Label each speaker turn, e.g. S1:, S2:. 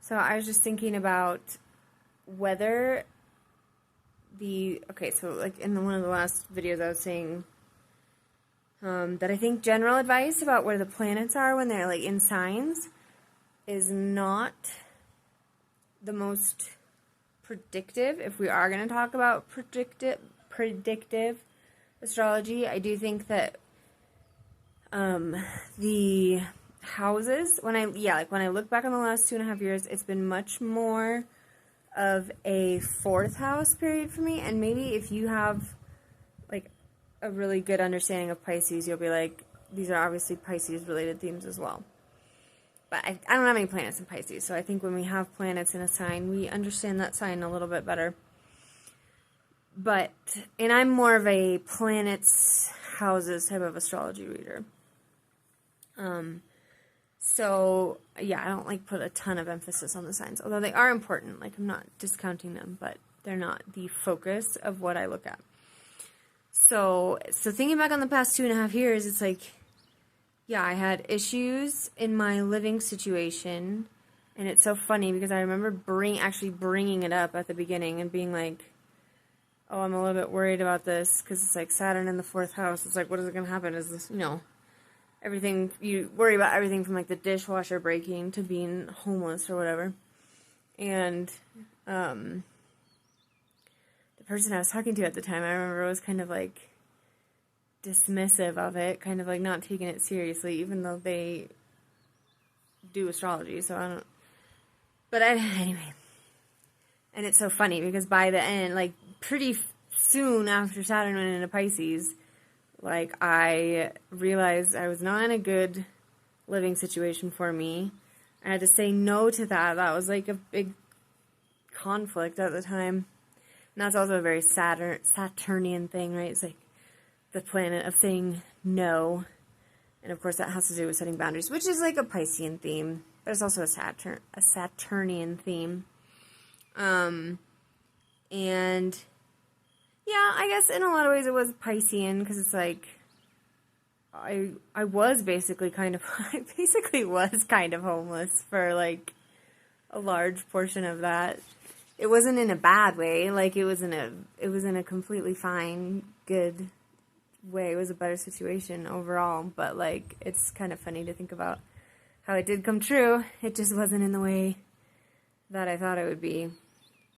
S1: So I was just thinking about whether so like in one of the last videos I was saying that I think general advice about where the planets are when they're like in signs is not the most predictive. If we are going to talk about predictive astrology, I do think that the houses, when I look back on the last 2.5 years, it's been much more of a fourth house period for me. And maybe if you have like a really good understanding of Pisces, you'll be like, these are obviously Pisces related themes as well. But I don't have any planets in Pisces, so I think when we have planets in a sign, we understand that sign a little bit better. And I'm more of a planets, houses type of astrology reader. So yeah, I don't like put a ton of emphasis on the signs, although they are important. Like, I'm not discounting them, but they're not the focus of what I look at. So thinking back on the past 2.5 years, it's like, yeah, I had issues in my living situation, and it's so funny because I remember bringing it up at the beginning and being like, oh, I'm a little bit worried about this because it's like Saturn in the fourth house. It's like, what is going to happen? Is this, everything, you worry about everything from like the dishwasher breaking to being homeless or whatever. And the person I was talking to at the time, I remember, was kind of like dismissive of it, kind of like not taking it seriously, even though they do astrology. So anyway. And it's so funny because by the end, like pretty soon after Saturn went into Pisces, like I realized I was not in a good living situation for me. I had to say no to that. That was like a big conflict at the time. And that's also a very Saturnian thing, right? It's like the planet of saying no. And of course that has to do with setting boundaries, which is like a Piscean theme, but it's also a Saturnian theme. And yeah, I guess in a lot of ways it was Piscean, because it's like I was basically kind of homeless for like a large portion of that. It wasn't in a bad way, like it was in a completely fine, good way. It was a better situation overall, but like it's kind of funny to think about how it did come true. It just wasn't in the way that I thought it would be.